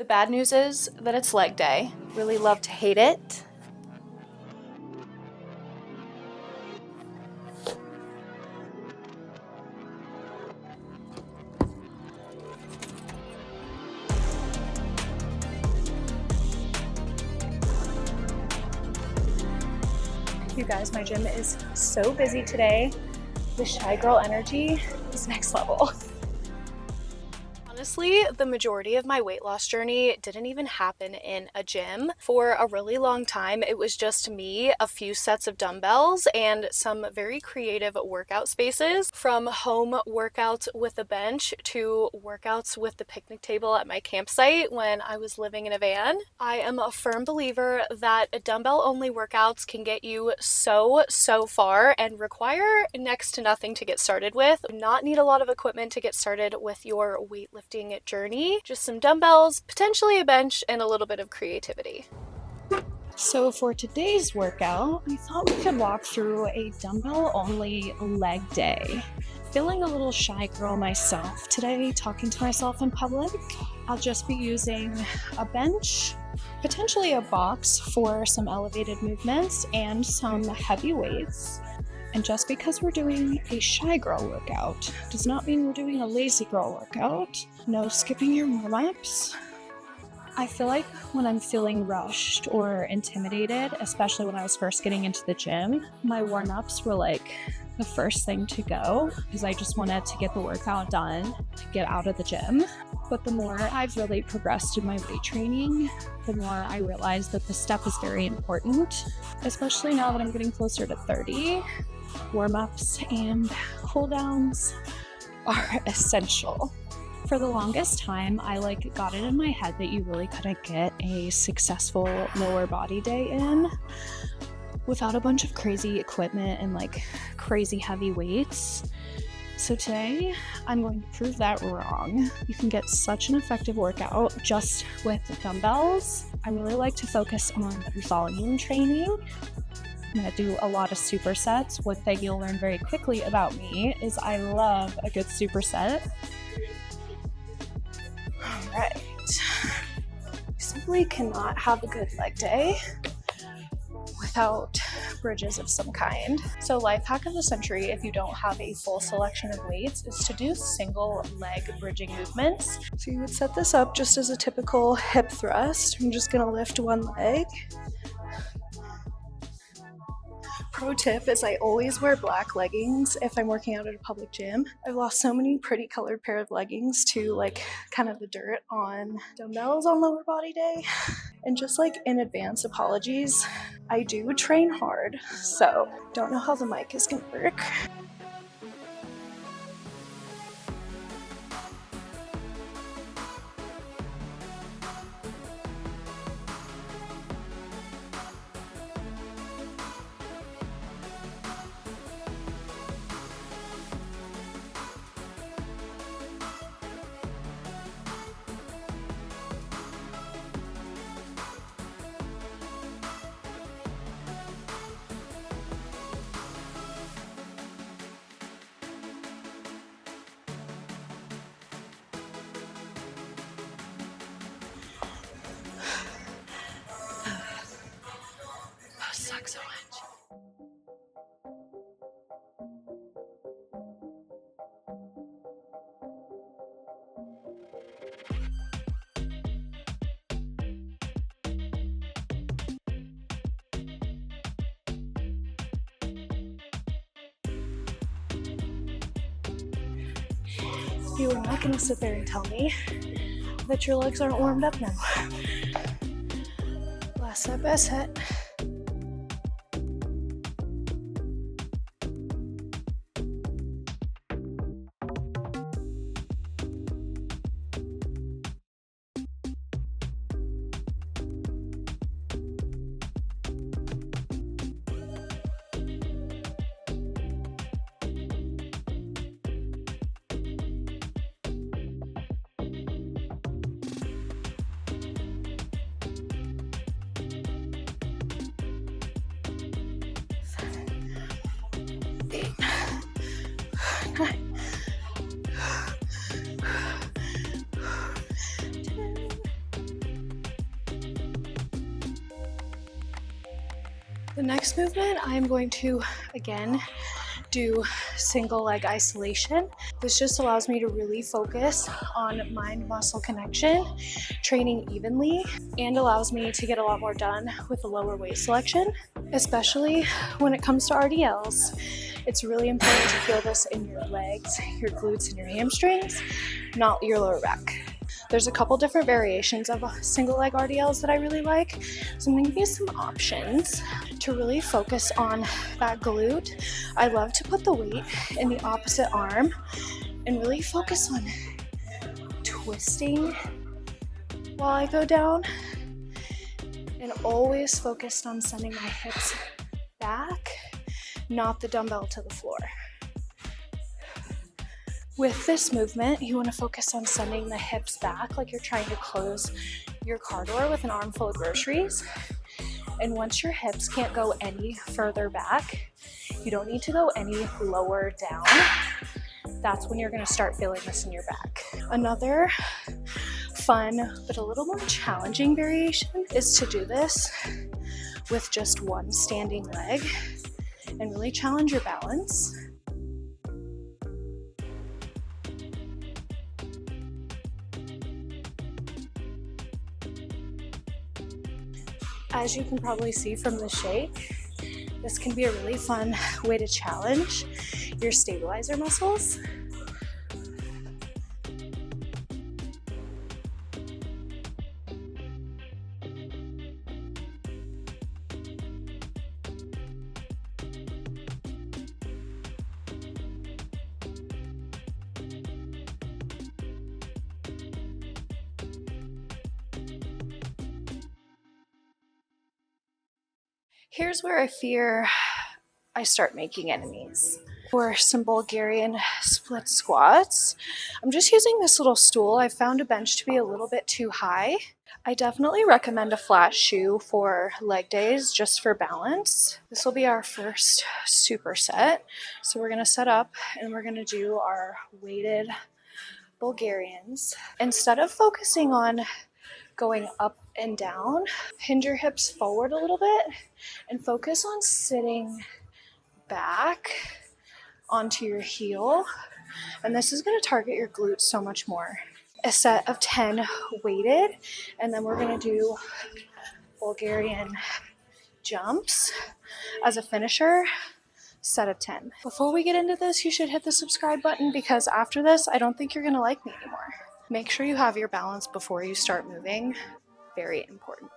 The bad news is that it's leg day. Really love to hate it. You guys, my gym is so busy today. The shy girl energy is next level. Honestly, the majority of my weight loss journey didn't even happen in a gym. For a really long time, it was just me, a few sets of dumbbells, and some very creative workout spaces. From home workouts with a bench to workouts with the picnic table at my campsite when I was living in a van. I am a firm believer that dumbbell-only workouts can get you so far and require next to nothing to get started with. Do not need a lot of equipment to get started with your weightlifting journey. Just some dumbbells, potentially a bench, and a little bit of creativity. So for today's workout, I thought we could walk through a dumbbell-only leg day. Feeling a little shy girl myself today, talking to myself in public. I'll just be using a bench, potentially a box for some elevated movements, and some heavy weights. And just because we're doing a shy girl workout does not mean we're doing a lazy girl workout. No skipping your warm-ups. I feel like when I'm feeling rushed or intimidated, especially when I was first getting into the gym, my warm-ups were like the first thing to go because I just wanted to get the workout done to get out of the gym. But the more I've really progressed in my weight training, the more I realize that the step is very important, especially now that I'm getting closer to 30. Warm-ups and cool-downs are essential. For the longest time, I got it in my head that you really couldn't get a successful lower body day in without a bunch of crazy equipment and crazy heavy weights. So today, I'm going to prove that wrong. You can get such an effective workout just with dumbbells. I really like to focus on volume training. I'm going to do a lot of supersets. One thing you'll learn very quickly about me is I love a good superset. Alright. You simply cannot have a good leg day without bridges of some kind. So life hack of the century, if you don't have a full selection of weights, is to do single leg bridging movements. So you would set this up just as a typical hip thrust. I'm just going to lift one leg. Pro tip is I always wear black leggings if I'm working out at a public gym. I've lost so many pretty colored pair of leggings to kind of the dirt on dumbbells on lower body day. And just in advance, apologies. I do train hard, so don't know how the mic is gonna work. Sucks so much. You are not going to sit there and tell me that your legs aren't warmed up now. Last set, best set. The next movement, I'm going to, again, do single leg isolation. This just allows me to really focus on mind-muscle connection, training evenly, and allows me to get a lot more done with a lower weight selection, especially when it comes to RDLs. It's really important to feel this in your legs, your glutes, and your hamstrings, not your lower back. There's a couple different variations of single leg RDLs that I really like, so I'm going to give you some options to really focus on that glute. I love to put the weight in the opposite arm and really focus on twisting while I go down, and always focused on sending my hips back, not the dumbbell to the floor. With this movement, you want to focus on sending the hips back like you're trying to close your car door with an armful of groceries. And once your hips can't go any further back, you don't need to go any lower down. That's when you're going to start feeling this in your back. Another fun but a little more challenging variation is to do this with just one standing leg and really challenge your balance. As you can probably see from the shake, this can be a really fun way to challenge your stabilizer muscles. Here's where I fear I start making enemies. For some Bulgarian split squats, I'm just using this little stool. I found a bench to be a little bit too high. I definitely recommend a flat shoe for leg days just for balance. This will be our first superset. So we're going to set up and we're going to do our weighted Bulgarians. Instead of focusing on going up and down, hinge your hips forward a little bit and focus on sitting back onto your heel. And this is going to target your glutes so much more. A set of 10 weighted, and then we're going to do Bulgarian jumps as a finisher, set of 10. Before we get into this, you should hit the subscribe button, because after this, I don't think you're going to like me anymore. Make sure you have your balance before you start moving. Very important.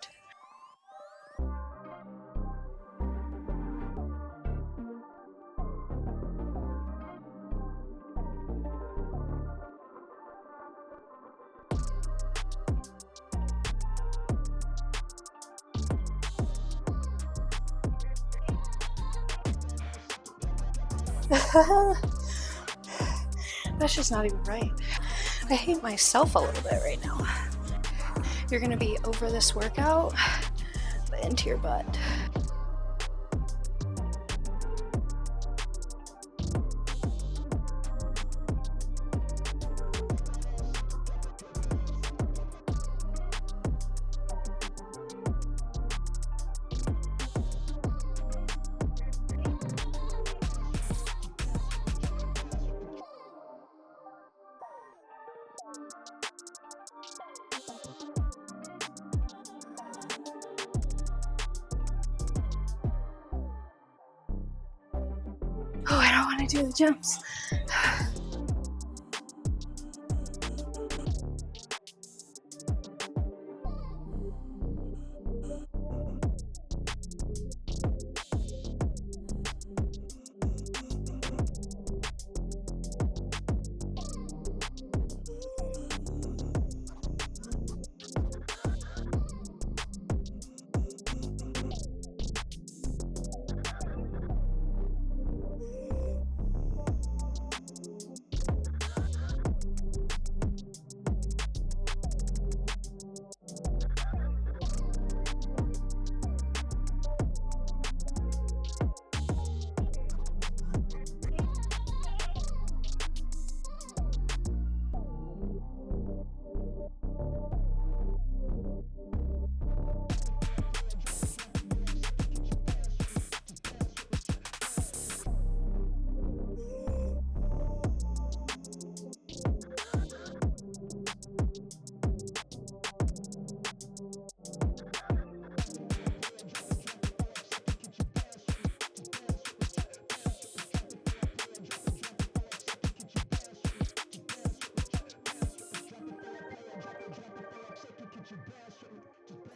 That's just not even right. I hate myself a little bit right now. You're gonna be over this workout, but into your butt. Oh, I don't want to do the jumps.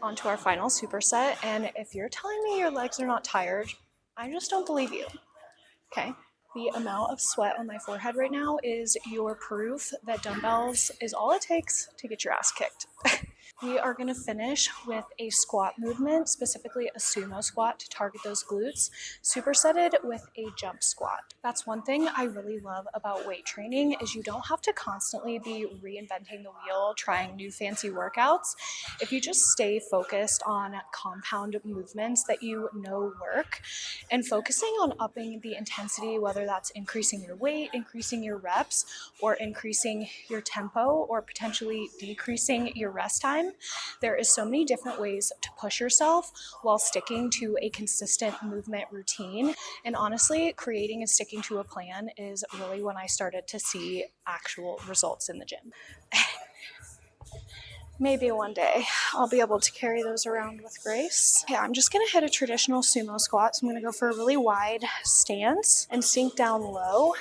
On to our final superset, and if you're telling me your legs are not tired, I just don't believe you. Okay. The amount of sweat on my forehead right now is your proof that dumbbells is all it takes to get your ass kicked. We are going to finish with a squat movement, specifically a sumo squat to target those glutes, supersetted with a jump squat. That's one thing I really love about weight training is you don't have to constantly be reinventing the wheel, trying new fancy workouts. If you just stay focused on compound movements that you know work and focusing on upping the intensity, whether that's increasing your weight, increasing your reps, or increasing your tempo, or potentially decreasing your rest time, there is so many different ways to push yourself while sticking to a consistent movement routine. And honestly, creating and sticking to a plan is really when I started to see actual results in the gym. Maybe one day I'll be able to carry those around with grace. Okay, I'm just gonna hit a traditional sumo squat. So I'm gonna go for a really wide stance and sink down low.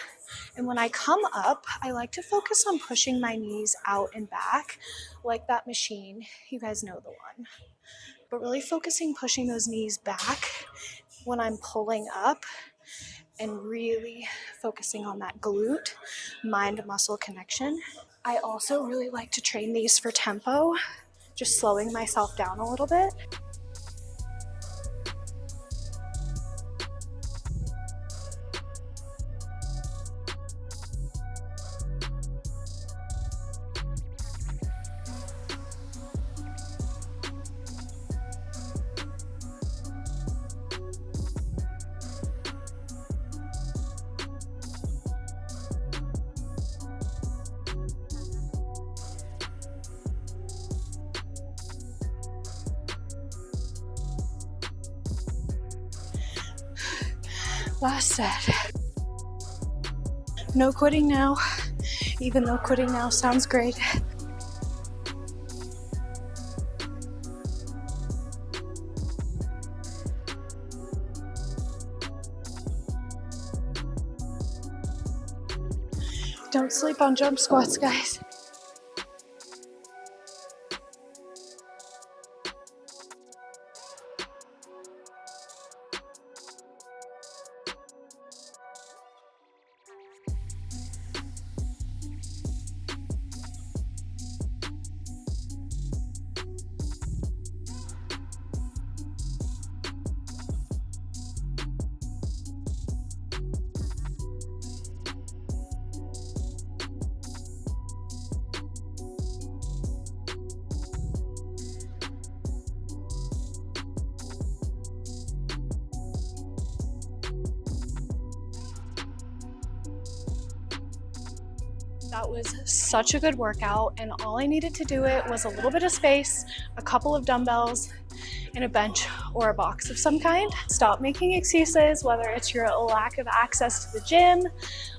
And when I come up, I like to focus on pushing my knees out and back like that machine. You guys know the one. But really focusing, pushing those knees back when I'm pulling up and really focusing on that glute mind-muscle connection. I also really like to train these for tempo, just slowing myself down a little bit. Last set. No quitting now, even though quitting now sounds great. Don't sleep on jump squats, guys. That was such a good workout, and all I needed to do it was a little bit of space, a couple of dumbbells, and a bench or a box of some kind. Stop making excuses, whether it's your lack of access to the gym,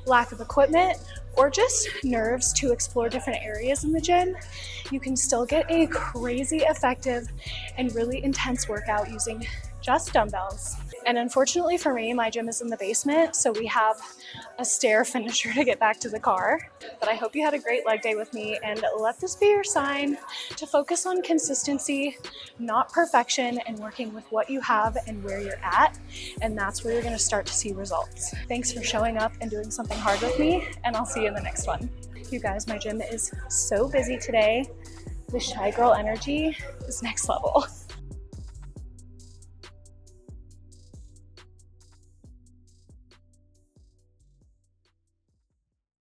lack of equipment, or just nerves to explore different areas in the gym. You can still get a crazy effective and really intense workout using just dumbbells. And unfortunately for me, my gym is in the basement, so we have a stair finisher to get back to the car. But I hope you had a great leg day with me, and let this be your sign to focus on consistency, not perfection, and working with what you have and where you're at. And that's where you're gonna start to see results. Thanks for showing up and doing something hard with me, and I'll see you in the next one. You guys, my gym is so busy today. The shy girl energy is next level.